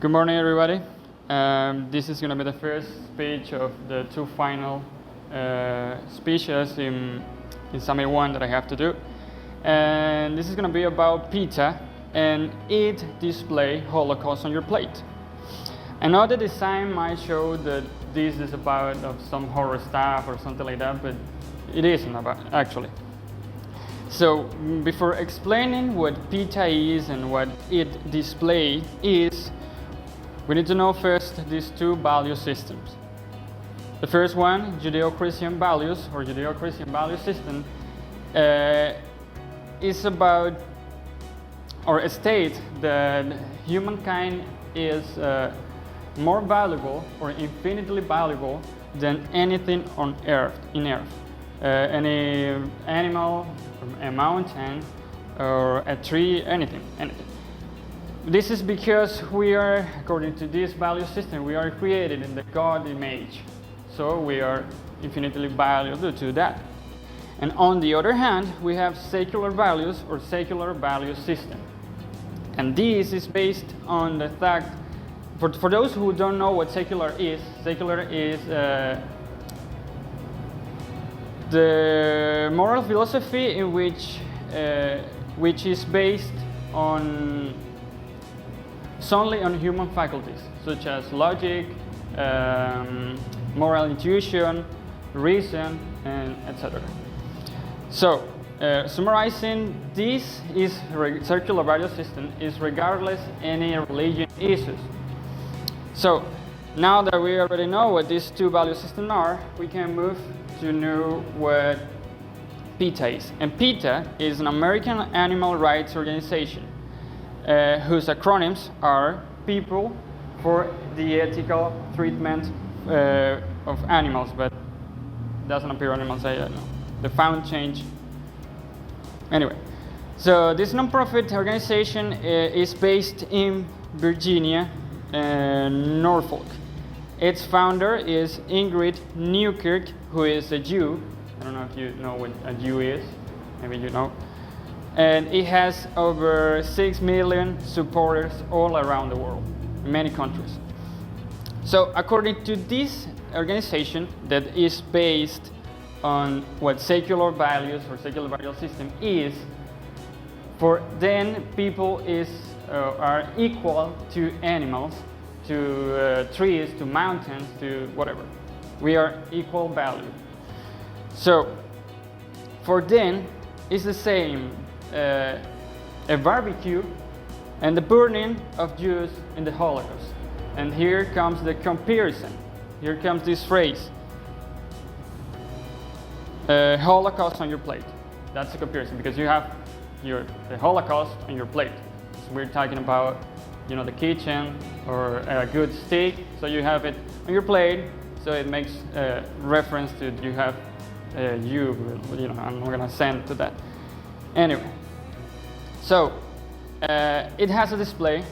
Good morning, everybody. This is going to be the first speech of the two final speeches in Summit 1 that I have to do. And this is going to be about PETA and it display Holocaust on your plate. I know the design might show that this is about some horror stuff or something like that, but it isn't about, actually. So before explaining what PETA is and what it display is, we need to know first these two value systems. The first one, Judeo-Christian values or Judeo-Christian value system, is about or state that humankind is more valuable or infinitely valuable than anything on Earth, any animal, a mountain, or a tree, anything. This is because we are, according to this value system, we are created in the God image. So we are infinitely valuable to that. And on the other hand, we have secular values or secular value system. And this is based on the fact, for those who don't know what secular is the moral philosophy in which is based on solely on human faculties, such as logic, moral intuition, reason, and etc. So, summarizing, this is circular value system is regardless any religion issues. So, now that we already know what these two value systems are, we can move to know what PETA is. And PETA is an American animal rights organization whose acronyms are People for the Ethical Treatment of Animals, but doesn't appear on animals. I don't know. The found change. Anyway, so this non-profit organization is based in Virginia, Norfolk. Its founder is Ingrid Newkirk, who is a Jew. I don't know if you know what a Jew is. Maybe you know. And it has over 6 million supporters all around the world, in many countries. So according to this organization that is based on what secular values or secular value system is, for then people are equal to animals, to trees, to mountains, to whatever. We are equal value. So for them, it's the same a barbecue and the burning of Jews in the Holocaust. And here comes the comparison. Here comes this phrase, Holocaust on your plate. That's a comparison because you have the Holocaust on your plate. So we're talking about, the kitchen or a good steak. So you have it on your plate. So it makes reference to you have I'm not gonna send to that. Anyway, so it has a display.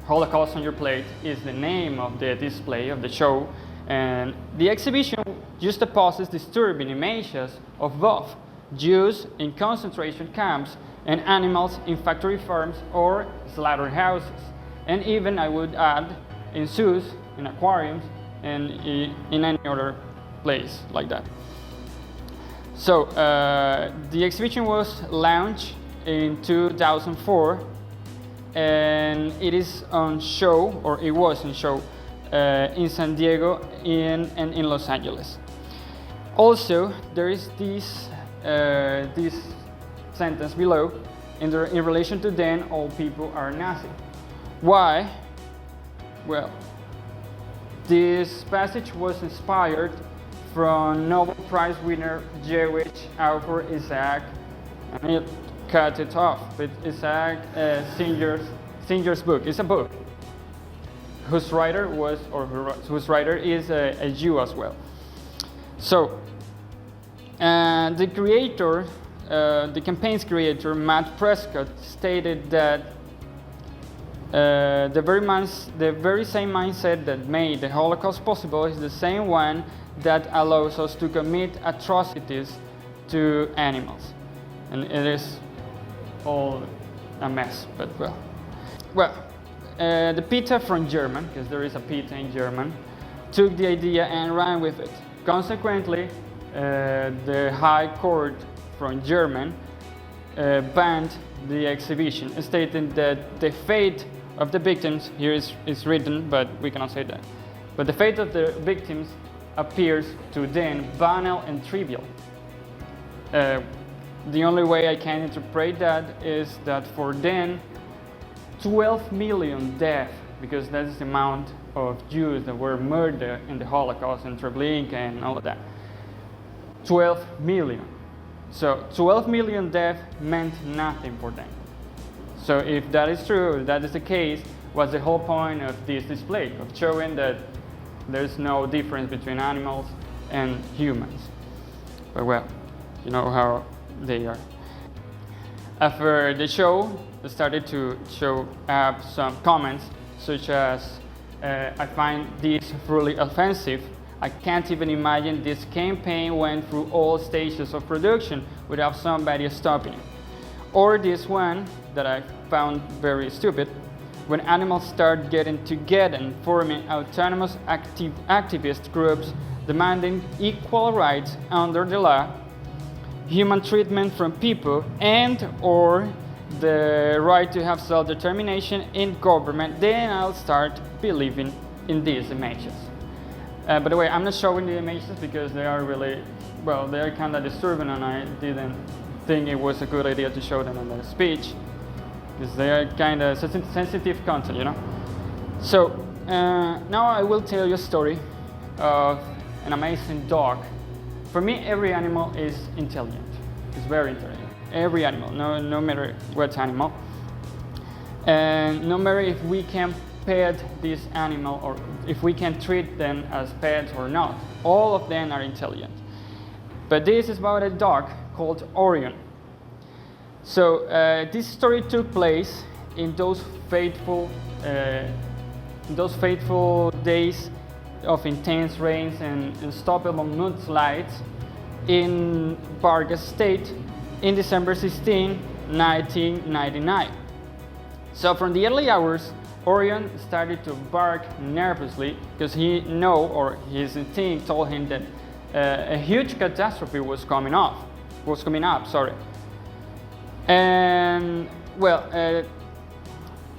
Holocaust on your plate is the name of the display of the show, and the exhibition juxtaposes disturbing images of both Jews in concentration camps and animals in factory farms or slaughterhouses, and even, I would add, in zoos, in aquariums, and in any other place like that. So the exhibition was launched in 2004, and it is on show, or it was on show, in San Diego and in Los Angeles. Also, there is this sentence below, in relation to then, all people are Nazi. Why? Well, this passage was inspired from Nobel Prize winner Jewish author Isaac, and it cut it off with Isaac Singer's book. It's a book whose writer is a Jew as well. So, the creator, the campaign's creator, Matt Prescott, stated that the very same mindset that made the Holocaust possible is the same one that allows us to commit atrocities to animals. And it is all a mess, but well, the PETA from German, because there is a PETA in German, took the idea and ran with it. Consequently, the High Court from German banned the exhibition, stating that the fate of the victims, here is written, but we cannot say that, but the fate of the victims appears to them banal and trivial. The only way I can interpret that is that for them, 12 million deaths, because that's the amount of Jews that were murdered in the Holocaust and Treblinka and all of that. 12 million. So 12 million deaths meant nothing for them. So if that is true, if that is the case, what's the whole point of this display? Of showing that there's no difference between animals and humans. But well, you know how they are. After the show, I started to show up some comments such as, I find this really offensive. I can't even imagine this campaign went through all stages of production without somebody stopping it. Or this one that I found very stupid, when animals start getting together and forming autonomous activist groups demanding equal rights under the law, human treatment from people, and or the right to have self-determination in government, then I'll start believing in these images. By the way, I'm not showing the images because they are really, well, they are kind of disturbing, and I didn't think it was a good idea to show them in the speech because they are kind of sensitive content, you know. So now I will tell you a story of an amazing dog. For me, every animal is intelligent. It's very intelligent. Every animal, no matter what animal. And no matter if we can pet this animal or if we can treat them as pets or not, all of them are intelligent. But this is about a dog called Orion. So this story took place in those fateful days of intense rains and unstoppable mudslides in Vargas State in December 16, 1999. So from the early hours, Orion started to bark nervously because he know, or his instinct told him that a huge catastrophe was coming up. And well,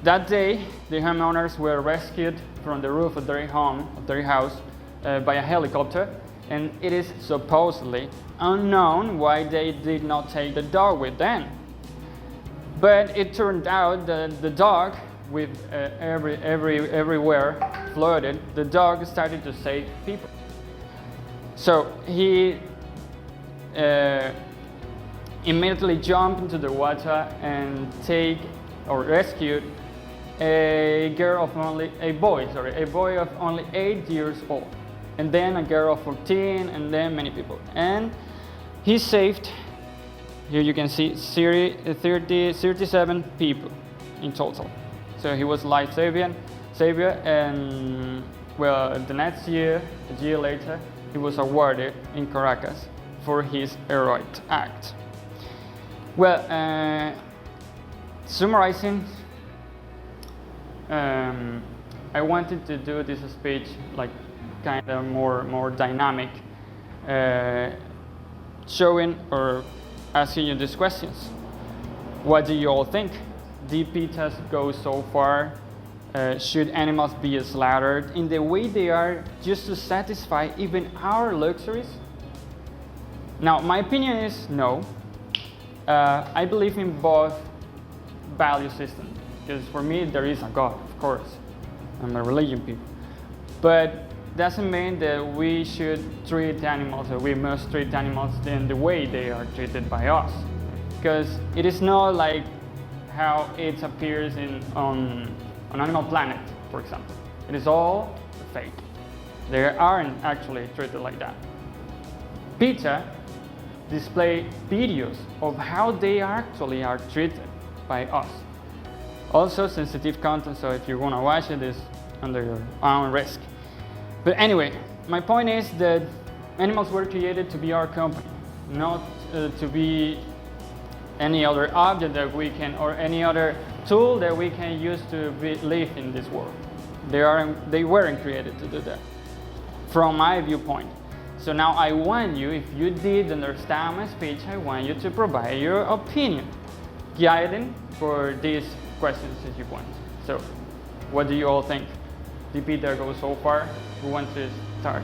that day the homeowners were rescued from the roof of their home, of their house, by a helicopter, and it is supposedly unknown why they did not take the dog with them. But it turned out that the dog, with everywhere flooded, the dog started to save people. So he immediately jumped into the water and rescued a boy of only 8 years old, and then a girl of 14, and then many people. And he saved, here you can see 37 people in total. So he was life savior, and well, the next year, a year later, he was awarded in Caracas for his heroic act. Well, summarizing, I wanted to do this speech like kind of more dynamic, showing or asking you these questions. What do you all think? Did PETAs go so far? Should animals be slaughtered in the way they are just to satisfy even our luxuries? Now, my opinion is no. I believe in both value systems, because for me there is a God, of course. I'm a religion people. But doesn't mean that we should treat animals, or we must treat animals in the way they are treated by us. Because it is not like how it appears on Animal Planet, for example. It is all fake. They aren't actually treated like that. PETA display videos of how they actually are treated by us. Also sensitive content, so if you want to watch it, it's under your own risk. But anyway, my point is that animals were created to be our company, not to be any other object that we can, or any other tool that we can use to live in this world. They weren't created to do that, from my viewpoint. So now I want you, if you did understand my speech, I want you to provide your opinion, guiding for these questions that you want. So, what do you all think? Did PETA go so far? Who wants to start?